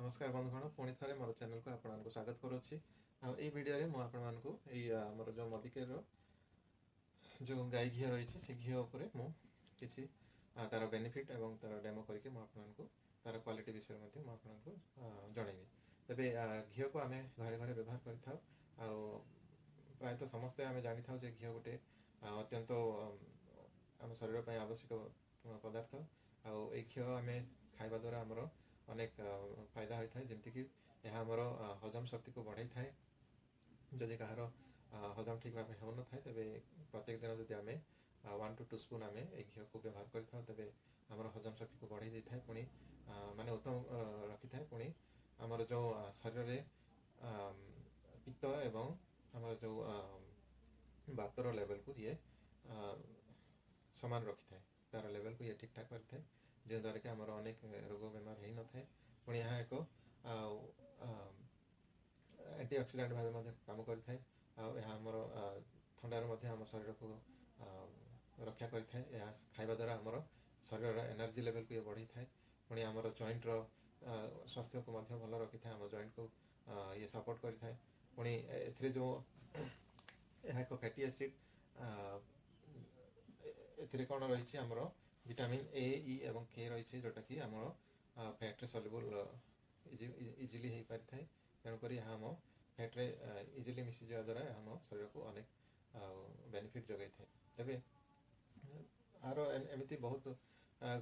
नमस्कार बंधुगण पुणी थे मोर चैनल को आपको स्वागत करुच्ची भिडियो में आमर जो मदिकेर जो गाई घी रही से घी उपर मुझे तार बेनिफिट और तार डेमो करके आपको तार क्वालिटी विषय में आपको जनइबी। तेरे घी को आम घरे घरे व्यवहार कर प्रायतः समस्ते आम जानी था घी गोटे अत्यंत आम शरीर पर आवश्यक पदार्थ घी आम खाइबा द्वारा आमर अनेक फायदा होता है जमीक यह आमर हजम शक्ति को बढ़ाई थाए। जदि कहार हजम ठीक भाव हो न था तेरे प्रत्येक दिन जब आम 1 to 2 स्पून आम घी को व्यवहार करें आमर हजम शक्ति को बढ़ाई दे था पुणी माने उत्तम रखी था पुणी आमर जो शरीर में पित्त एवं आमर जो बातर लेवल को ये समान रखी था तार लेवल को ये ठीक ठाक करता जो द्वारा कि आमर अनेक रोग बेमार हो न था पुणी यह एक एंटीऑक्सीडेंट भाव काम करता है आमर थंडार आम शरीर को रक्षा करें खाइबा द्वारा आमर शरीर एनर्जी लेवल को ये बढ़ी था पुणी आमर जॉइंट्र स्वास्थ्य को भल रखी था आम जॉइंट को ये सपोर्ट करें पुणी ए जो यह एक फैटी एसिड ए कौन रही आमर विटामिन ए ई एवं के रही जोटा कि आमर फैट्रे सल्युबल इजिली हो पारि थाए तेणुक यह आम फैट्रे इजिली मिसी जा द्वारा आम शरीर को अनेक बेनिफिट जगै थाए। तेबे आर एमती बहुत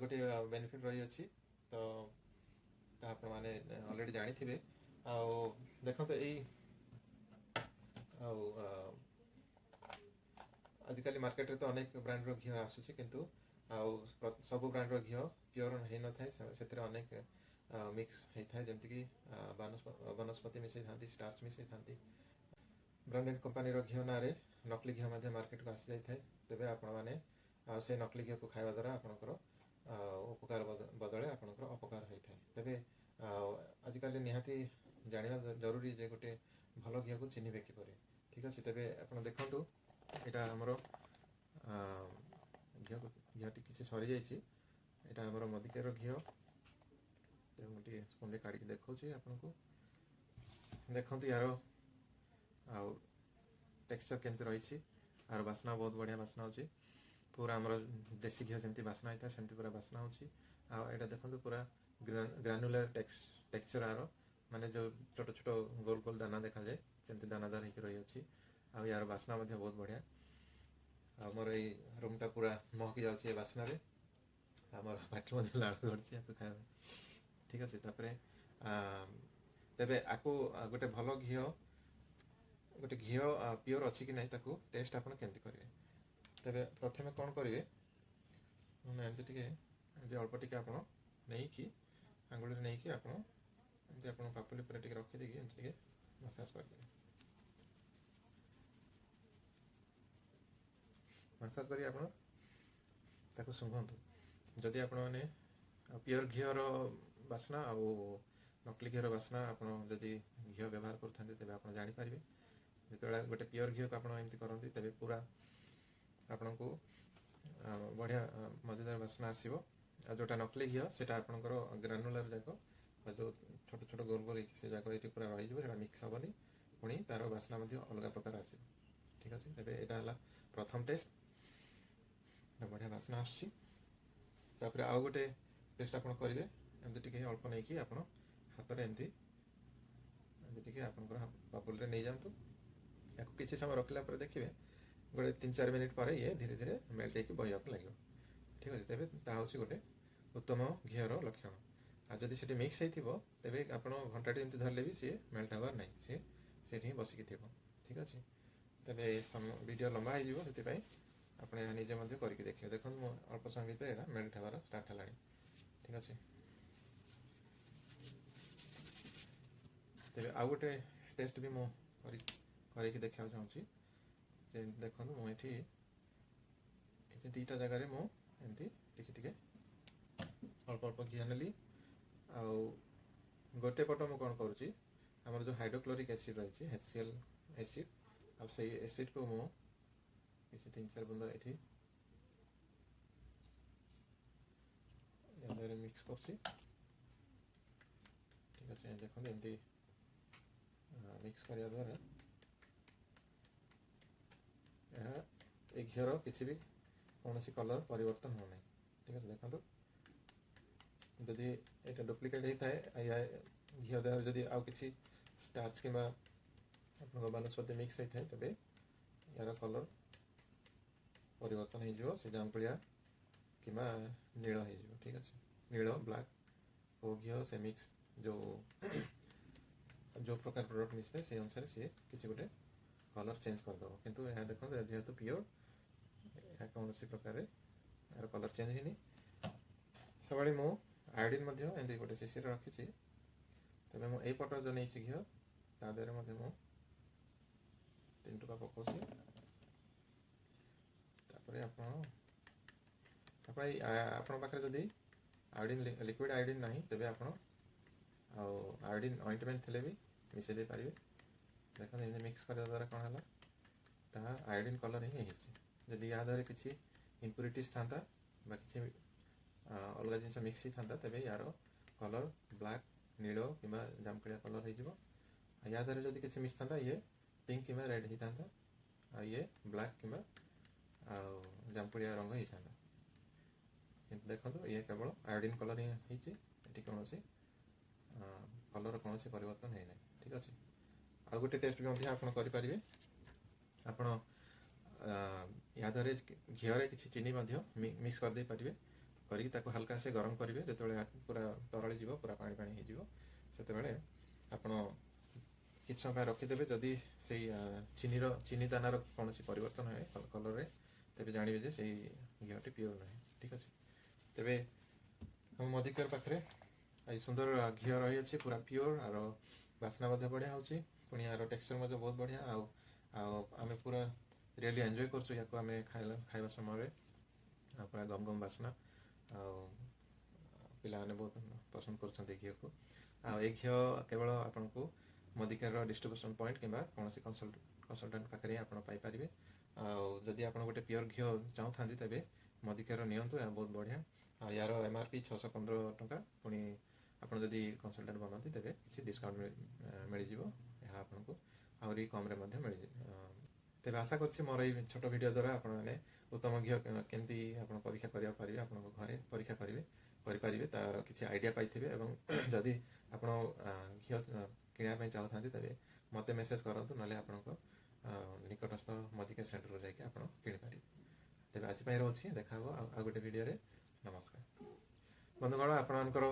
गोटे बेनिफिट रही अच्छी तो आप ऑलरेडी जानी थे देखो यही आजिकल मार्केट रे तो अनेक ब्रांड घी आसूची किंतु सब ब्रांड घी प्योर हो न था से अनेक मिक्स होता है जमीक वनस्पति मिसई था स्टार्च मिसई था ब्रांडेड कंपनी घी ना नकली घी मार्केट को आसी जाए तेज आपण से नकली घी को खावा द्वारा आपंकर उपकार बदले आपंकर अपकार होता है। तेज आजिकल निहाती जाना जरूरी जे गोटे भल घी को चिन्हे किपर ठीक अच्छे तेज आप देखु यहाँ आमर घी किसी सरी जाइए आमर मदिकेर घी मुझे स्पून का देखा आपको देखते यार टेक्सचर केमती रही यार बास्ना बहुत बढ़िया बास्ना हो पूरा आमर देसी घी जमी बास्ना होता है सेमती पूरा बास्ना होटा देखो पूरा ग्रानुलर टेक्सचर यार माने जो छोट छोट गोल गोल दाना देखा जाए सेमती दानादार होकर रही अच्छी यार बास्ना बहुत बढ़िया आमर ये रूमटा पूरा महकी जाए बास्ना आमर पार्टी लाड़ गड़ी खाया ठीक अच्छे तेरे आपको गोटे भल घी गोटे घी प्योर अच्छी कि नहीं ताकू टेस्ट आप केमती करेंगे तेरे प्रथम कौन करेंगे एमती टे अल्प टे आप नहीं आंगुल नहीं कि आप पापुली पर रखीदे एमती मसाज कर मसाज करी आप शुंघतु जदि आपण मैंने प्योर घीर बास्ना आ नकली घीर बास्ना आप जदि घी व्यवहार करते तेज आप जापर जो गोटे प्योर घी को आप करते तेज पूरा आपण को बढ़िया मजेदार बास्ना आसो जोटा नकली घी से आपंकर ग्रानुलर जाक जो छोट छोट गोल गोल से जाक ये पूरा रही मिक्स हेनी पुणी तार बास्ना अलग प्रकार आस ठीक अच्छे तेज यहाँ प्रथम टेस्ट बढ़िया बास्ना आसपर आउ गोटे टेस्ट आप करेंगे एमती टे अल्प नहीं कि आप हाथ में एमती टे आप पापुल नहीं जातु या किसी समय रखला देखिए गोटे 3-4 मिनिट पर ये धीरे धीरे मेल्ट होकर बहक लगे ठीक अच्छे तेज ताकि गोटे उत्तम घीर लक्षण आदि से मिक्स हो तेज आप घंटाटे एमती धरले भी सी मेल्ट हबार ना सी ही बसिकी थी ठीक अच्छे तेज वीडियो लंबा हो आप निजे करके देखिए देखो अल्प समय भर मेल्ट हबार स्टार्ट है ठीक अच्छे तेज आउ गोटे टेस्ट भी मुझे देखा चाहूँगी देखो मुझे दीटा जगार मुझे टे अल्प अल्प घी नेली गोटे पट मुझे कौन करुँची आमर जो हाइड्रोक्लोरिक एसिड रही HCl एसिड आ से एसिड को मुझे 3-4 बुंद ये मिक्स कर ठीक अच्छे देखो एमती मिक्स करने द्वारा यह घीर किसी भी कौन सी कलर परिवर्तन होना ठीक है देखो जदि ये डुप्लिकेट होता है या घी देह जदि आउ कि स्टार्च कि वनस्पति मिक्स होता है तेरे यार कलर परिवर्तन हो जामपड़िया कि नील हो ठीक अच्छे नील ब्लैक और घी से मिक्स जो प्रकार प्रोडक्ट मिसले से अनुसार सी किसी गोटे कलर चेंज करदेव किंतु यह देखो जेहेतु प्योर यह कौन सी प्रकार यार कलर चेंज होनी सब मु आयोडीन एमती गोटे शिशी रखी तेज मुझे पट जो नहीं घी ता देहरे मु 3 टुका पकाउछि तापर आपण पाखे जदि आयोडीन लिक्विड आयोडीन नहीं तेज आप आयोडीन ऑइंटमेंट थे भी मिसई दे पारे देखो ये मिक्स करने द्वारा कौन है ता आयोडीन कलर ही जदि या द्वारा किसी इम्प्यूरिटीज था कि अलग जिन मिक्स ही था तेज यार कलर ब्लैक नील कि जामकड़िया कलर हो या द्वारा जदि किसी मिक्स था ये पिंक कि रेड होता था ये ब्लैक कि जामकड़िया रंग होता कि देखो ये केवल आयोडीन कलर ही होती कौन सी कलर कौन सी परिवर्तन है ठीक अच्छे आ गोटे टेस्ट भी आपरे आप या द्वारा घीरे किसी चीनी मिक्स करदे पारे करके हल्का से गरम करेंगे जो पूरा तरली जीव पूरा पानी पानी होते आप किस समय रखीदे जदि से चीनी दानार कौन सी परिवर्तन है कलर तेज जानवे जे से घीटी प्योर ना ठीक अच्छे तेरे हम मधिकेयर पाखे सुंदर घी रही अच्छे पूरा प्योर आर बास्ना बढ़िया हो पुणी यार टेक्सचर बहुत बढ़िया आम पूरा रियली एंजॉय करछु या आम खाइबा समय पूरा गम गम बास्ना पिला माने बहुत पसंद कर घी को घी केवल आपन को मधिकेयर डिस्ट्रीब्यूशन पॉइंट कि कौन सी कंसल्टेंट पाखे आप पाइपर जदि आप गोटे प्योर घी चाहूँ तेज मधिकेयर नियंतु बहुत बढ़िया यार MRP 615 टंका पुणी आपड़ जदि कंसल्टेंट बनाती तेज किसी डिस्काउंट मिल जाए आपको आहरी कम मिल तेज आशा कर मोर ये छोट वीडियो द्वारा आपने उत्तम घी केमती आप परीक्षा करा पारे आप घरे परीक्षा करेंगे तार किसी आइडिया पाइबे और जदि आप घी किनापी चाहूँ तेज मत मेसेज करूँ ना आप निकटस्थ मधिकेयर सेंटर जाकि आप किपारे तेज आज रोचे देखा आ गोटे वीडियो नमस्कार बंधुगण आपणकर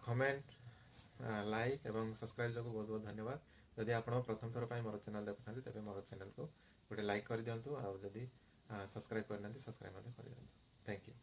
कमेंट लाइक एवं सब्सक्राइब जो बहुत बहुत धन्यवाद जदि आप प्रथम थर मोर चैनल देखुं तेज मोर चैनल को गोटे लाइक कर दिंतु आदि सब्सक्राइब करना सब्सक्राइब कर दिंतु थैंक यू।